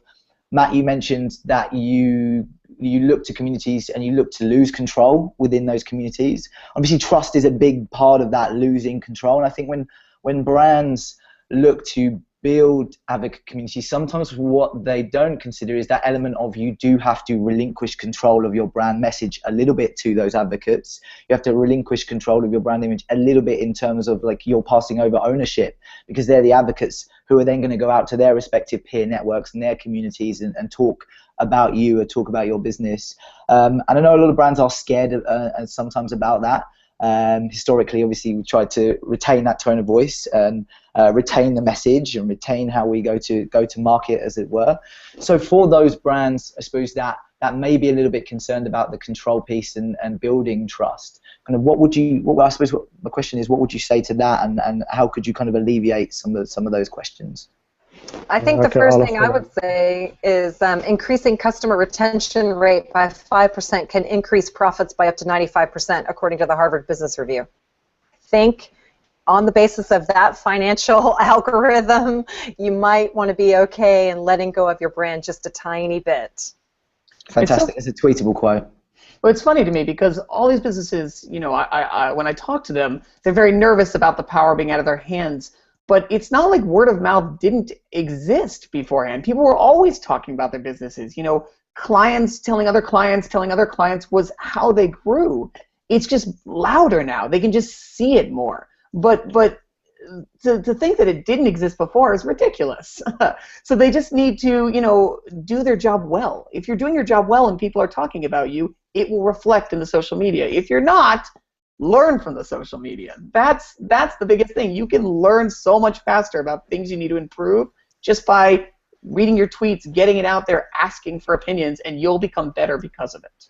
Matt, you mentioned that you look to communities and you look to lose control within those communities. Obviously, trust is a big part of that losing control. And I think when brands look to build advocate communities, sometimes what they don't consider is that element of you do have to relinquish control of your brand message a little bit to those advocates. You have to relinquish control of your brand image a little bit in terms of like you're passing over ownership, because they're the advocates who are then going to go out to their respective peer networks and their communities and talk about you or talk about your business. And I know a lot of brands are scared sometimes about that. Historically, obviously, we tried to retain that tone of voice and retain the message and retain how we go to market, as it were. So for those brands, I suppose that may be a little bit concerned about the control piece and building trust. Kind of, I suppose the question is, what would you say to that, and how could you kind of alleviate some of those questions? I think the first thing I would say is increasing customer retention rate by 5% can increase profits by up to 95%, according to the Harvard Business Review. Think on the basis of that financial algorithm, you might want to be okay in letting go of your brand just a tiny bit. Fantastic. It's a tweetable quote. Well, it's funny to me because all these businesses, when I talk to them, they're very nervous about the power being out of their hands. But it's not like word of mouth didn't exist beforehand. People were always talking about their businesses. Clients telling other clients was how they grew. It's just louder now. They can just see it more. But to think that it didn't exist before is ridiculous. So they just need to, do their job well. If you're doing your job well and people are talking about you, it will reflect in the social media. If you're not, learn from the social media. That's the biggest thing. You can learn so much faster about things you need to improve just by reading your tweets, getting it out there, asking for opinions, and you'll become better because of it.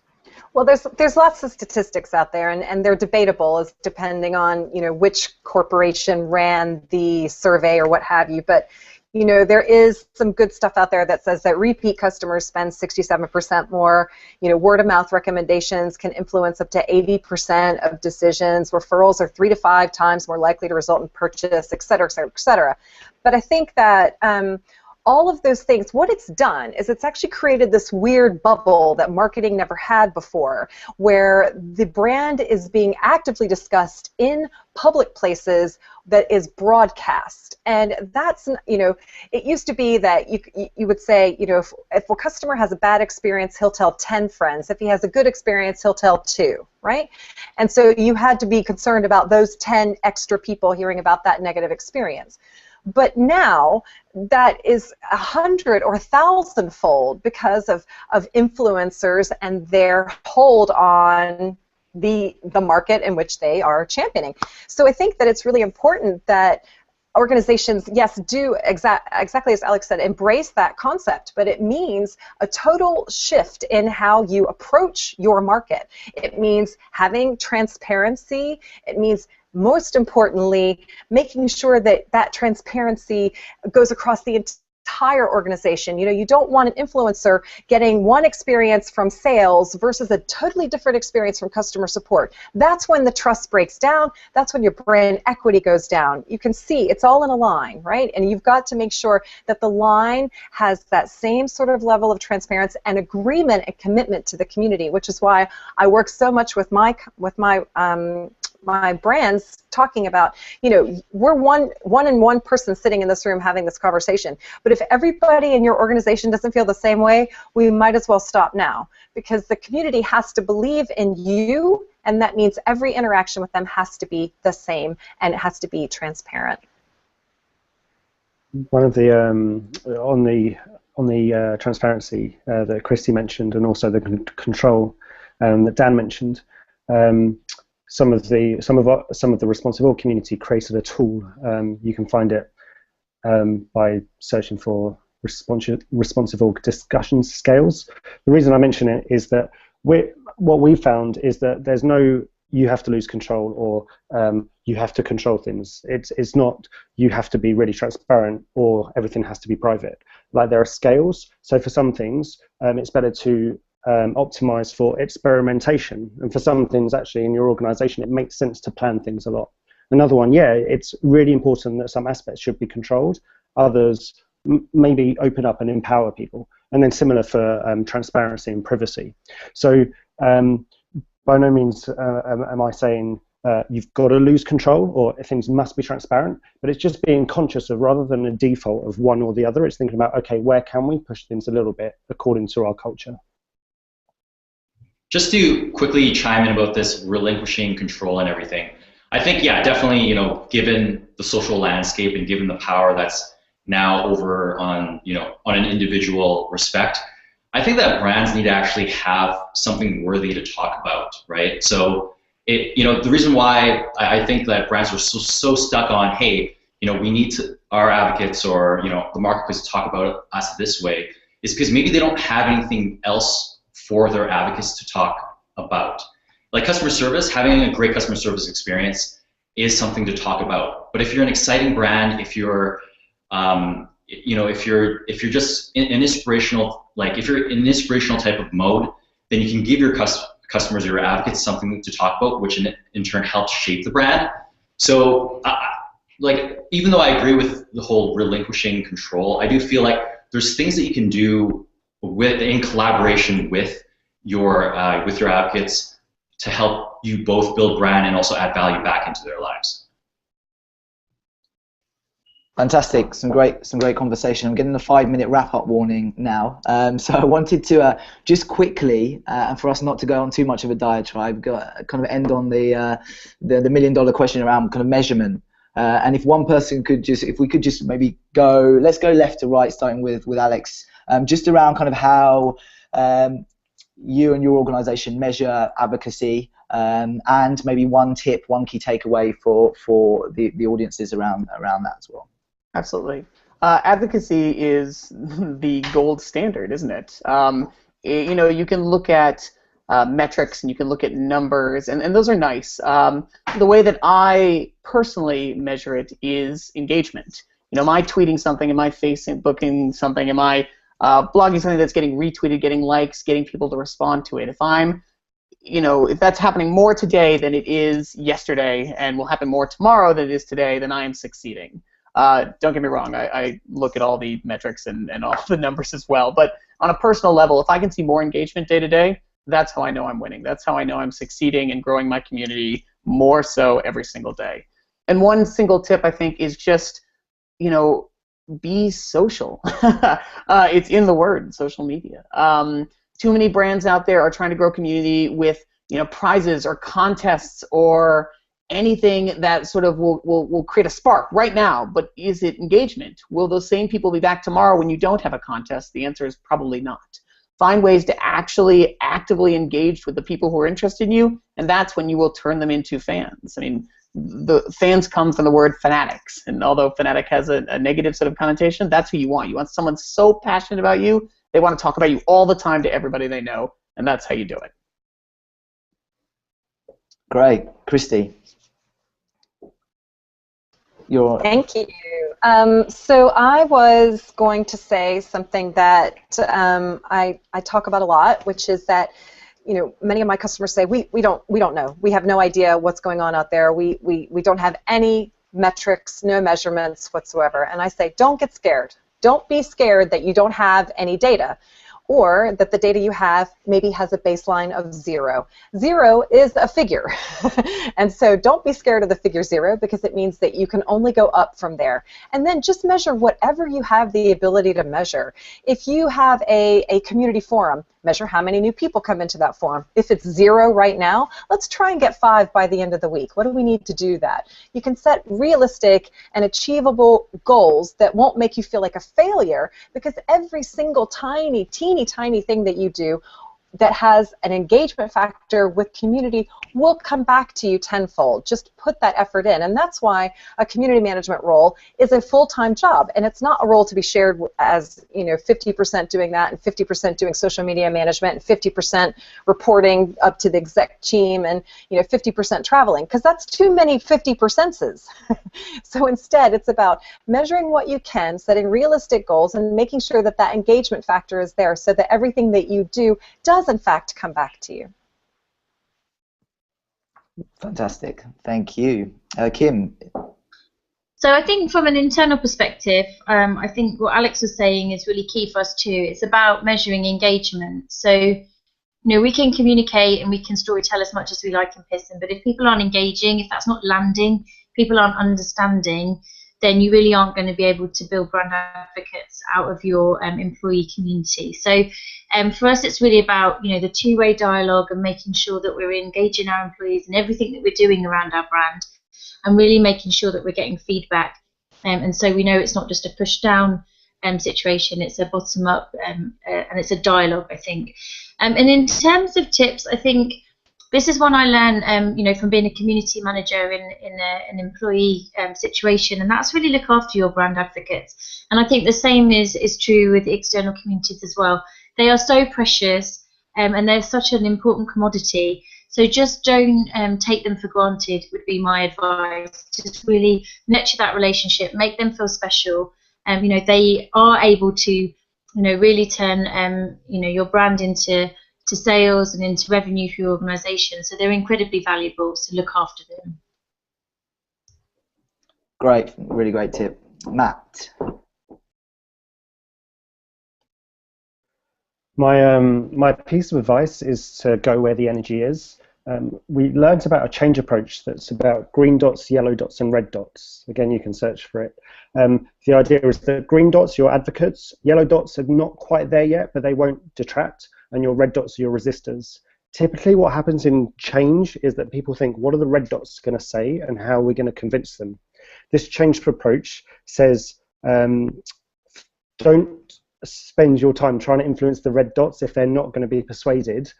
Well, there's lots of statistics out there, and they're debatable as depending on, you know, which corporation ran the survey or what have you. But, you know, there is some good stuff out there that says that repeat customers spend 67% more. You know, word of mouth recommendations can influence up to 80% of decisions. Referrals are 3 to 5 times more likely to result in purchase, et cetera, et cetera, et cetera. But I think that all of those things, what it's done is it's actually created this weird bubble that marketing never had before, where the brand is being actively discussed in public places that is broadcast. And that's, you know, it used to be that you would say, you know, if a customer has a bad experience, he'll tell 10 friends. If he has a good experience, he'll tell 2, right? And so you had to be concerned about those 10 extra people hearing about that negative experience. But now that is 100 or 1,000-fold because of influencers and their hold on the market in which they are championing. So I think that it's really important that organizations, yes, do exactly as Alex said, embrace that concept, but it means a total shift in how you approach your market. It means having transparency. It means, most importantly, making sure that that transparency goes across the entire organization. You know, you don't want an influencer getting one experience from sales versus a totally different experience from customer support. That's when the trust breaks down. That's when your brand equity goes down. You can see it's all in a line, right? And you've got to make sure that the line has that same sort of level of transparency and agreement and commitment to the community, which is why I work so much with my brands, talking about, you know, we're one person sitting in this room having this conversation. But if everybody in your organization doesn't feel the same way, we might as well stop now, because the community has to believe in you, and that means every interaction with them has to be the same, and it has to be transparent. One of the on the transparency that Christy mentioned, and also the control that Dan mentioned. Some of the responsible community created a tool. You can find it by searching for responsible discussion scales. The reason I mention it is that what we found is that there's no you have to lose control or you have to control things. It's not you have to be really transparent or everything has to be private. Like, there are scales. So for some things, it's better to optimize for experimentation, and for some things actually in your organization it makes sense to plan things a lot. Another one, yeah, it's really important that some aspects should be controlled, others maybe open up and empower people, and then similar for transparency and privacy. So by no means am I saying you've got to lose control or things must be transparent, but it's just being conscious of, rather than a default of one or the other, it's thinking about, okay, where can we push things a little bit according to our culture. Just to quickly chime in about this relinquishing control and everything, I think, yeah, definitely, you know, given the social landscape and given the power that's now over on, you know, on an individual respect, I think that brands need to actually have something worthy to talk about, right? So, you know, the reason why I think that brands are so stuck on, hey, you know, we need our advocates or, you know, the marketplace to talk about us this way, is because maybe they don't have anything else for their advocates to talk about. Like customer service, having a great customer service experience is something to talk about. But if you're an exciting brand, if you're, you know, if you're just an inspirational, like if you're in an inspirational type of mode, then you can give your customers or your advocates something to talk about, which in turn helps shape the brand. So, like, even though I agree with the whole relinquishing control, I do feel like there's things that you can do in collaboration with your advocates to help you both build brand and also add value back into their lives. Fantastic, some great conversation. I'm getting a 5-minute wrap-up warning now. So I wanted to just quickly, and for us not to go on too much of a diatribe, kind of end on the $1 million question around kind of measurement. And if one person could just, if we could just maybe go, let's go left to right, starting with Alex. Just around kind of how you and your organization measure advocacy, and maybe one tip, one key takeaway for the audiences around that as well. Absolutely. Advocacy is the gold standard, isn't it? You know, you can look at metrics and you can look at numbers, and those are nice. The way that I personally measure it is engagement. Am I tweeting something? Am I Facebooking something? Am I blogging something that's getting retweeted, getting likes, getting people to respond to it? If that's happening more today than it is yesterday and will happen more tomorrow than it is today, then I am succeeding. Don't get me wrong, I look at all the metrics and all the numbers as well, but on a personal level, if I can see more engagement day to day, that's how I know I'm winning. That's how I know I'm succeeding and growing my community more so every single day. And one single tip, I think, is just, be social. It's in the word, social media. Too many brands out there are trying to grow community with, prizes or contests or anything that sort of will create a spark right now, but is it engagement? Will those same people be back tomorrow when you don't have a contest? The answer is probably not. Find ways to actually actively engage with the people who are interested in you, and that's when you will turn them into fans. The fans come from the word fanatics, and although fanatic has a negative sort of connotation, that's who you want. You want someone so passionate about you, they want to talk about you all the time to everybody they know, and that's how you do it. Great. Christy. Thank you. So I was going to say something that I talk about a lot, which is that many of my customers say we don't know. We have no idea what's going on out there. We don't have any metrics, no measurements whatsoever. And I say, don't get scared. Don't be scared that you don't have any data, or that the data you have maybe has a baseline of 0. 0 is a figure. And so don't be scared of the figure 0, because it means that you can only go up from there. And then just measure whatever you have the ability to measure. If you have a community forum, measure how many new people come into that forum. If it's 0 right now, let's try and get 5 by the end of the week. What do we need to do that? You can set realistic and achievable goals that won't make you feel like a failure, because every single teeny tiny thing that you do that has an engagement factor with community will come back to you tenfold. Just put that effort in. And that's why a community management role is a full-time job. And it's not a role to be shared as 50% doing that and 50% doing social media management and 50% reporting up to the exec team and 50% traveling, because that's too many 50%s. So instead, it's about measuring what you can, setting realistic goals, and making sure that that engagement factor is there so that everything that you do does in fact come back to you. Fantastic. Thank you. Kim. So I think from an internal perspective, I think what Alex was saying is really key for us too. It's about measuring engagement. So, we can communicate and we can storytell as much as we like in Pearson, but if people aren't engaging, if that's not landing, people aren't understanding, then you really aren't going to be able to build brand advocates out of your employee community. So for us, it's really about the two-way dialogue and making sure that we're engaging our employees in everything that we're doing around our brand, and really making sure that we're getting feedback. And so we know it's not just a push-down situation; it's a bottom-up, and it's a dialogue, I think. And in terms of tips, I think this is one I learned, from being a community manager in an employee situation, and that's really look after your brand advocates. And I think the same is true with external communities as well. They are so precious, and they're such an important commodity. So just don't take them for granted, would be my advice. Just really nurture that relationship, make them feel special. They are able to, really turn, your brand into sales and into revenue for your organisation. So they're incredibly valuable, so look after them. Great, really great tip. Matt. My piece of advice is to go where the energy is. We learned about a change approach that's about green dots, yellow dots, and red dots. Again, you can search for it. The idea is that green dots, your advocates, yellow dots are not quite there yet, but they won't detract, and your red dots are your resistors. Typically what happens in change is that people think, what are the red dots going to say and how are we going to convince them? This change approach says, don't spend your time trying to influence the red dots if they're not going to be persuaded.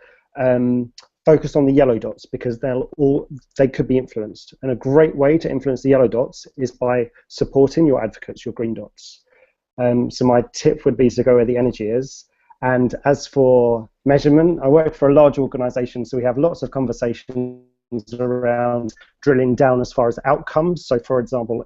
Focus on the yellow dots, because they could be influenced. And a great way to influence the yellow dots is by supporting your advocates, your green dots. So my tip would be to go where the energy is. And as for measurement. I work for a large organisation, so we have lots of conversations around drilling down as far as outcomes. So, for example,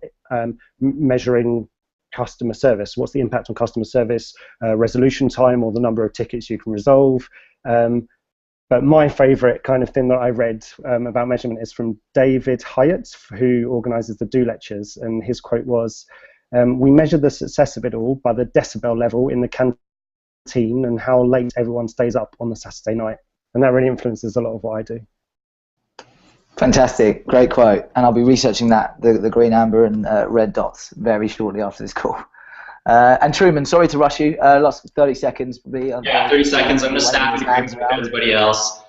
measuring customer service. What's the impact on customer service, resolution time, or the number of tickets you can resolve? But my favourite kind of thing that I read about measurement is from David Hyatt, who organises the Do Lectures, and his quote was, "We measure the success of it all by the decibel level in the canteen and how late everyone stays up on the Saturday night." And that really influences a lot of what I do. Fantastic, great quote. And I'll be researching that, the green, amber, and red dots very shortly after this call. And Truman, sorry to rush you. Lost 30 seconds. Yeah, 30 seconds. I'm going to stop with everybody else.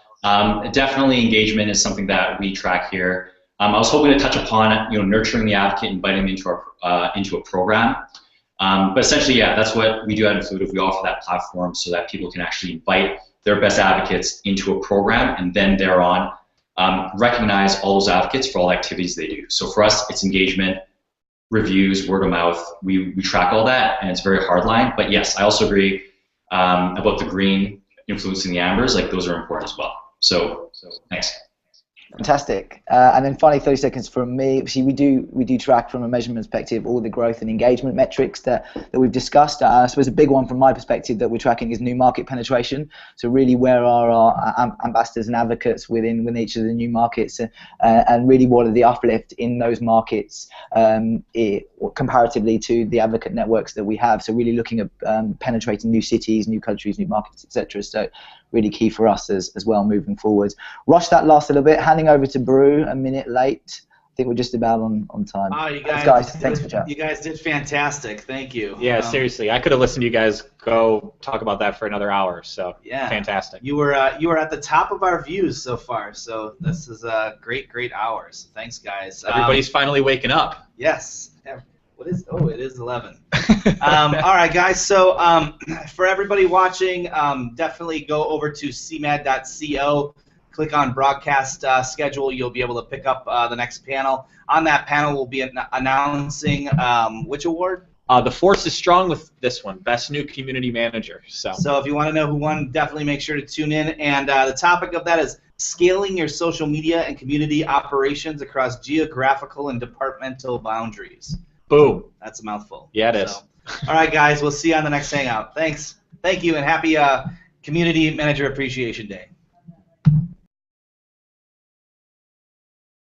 Definitely engagement is something that we track here. I was hoping to touch upon, nurturing the advocate, inviting them into a program. But essentially, yeah, that's what we do at Influitive. We offer that platform so that people can actually invite their best advocates into a program, and then thereon recognize all those advocates for all activities they do. So for us, it's engagement, reviews, word of mouth. We track all that, and it's very hardline. But yes, I also agree about the green influencing the ambers. Like, those are important as well. So thanks. Fantastic. And then finally, 30 seconds from me. See, we do track from a measurement perspective all the growth and engagement metrics that we've discussed. I suppose a big one from my perspective that we're tracking is new market penetration. So really, where are our ambassadors and advocates within each of the new markets, and really what are the uplift in those markets comparatively to the advocate networks that we have. So really looking at penetrating new cities, new countries, new markets, etc. So really key for us as well moving forward. Rush that last little bit. Handing over to Brew a minute late. I think we're just about on time. Oh, you guys, thanks for chatting. You guys did fantastic. Thank you. Yeah, seriously, I could have listened to you guys go talk about that for another hour. So yeah, fantastic. You were at the top of our views so far. So this is a great hour. So thanks, guys. Everybody's finally waking up. Yes. What is? Oh, it is 11. All right, guys. So for everybody watching, definitely go over to cmad.co. Click on broadcast schedule. You'll be able to pick up the next panel. On that panel, we'll be announcing which award? The force is strong with this one, Best New Community Manager. So if you want to know who won, definitely make sure to tune in. And the topic of that is scaling your social media and community operations across geographical and departmental boundaries. Boom. That's a mouthful. Yeah, it is. All right, guys. We'll see you on the next Hangout. Thanks. Thank you, and happy Community Manager Appreciation Day.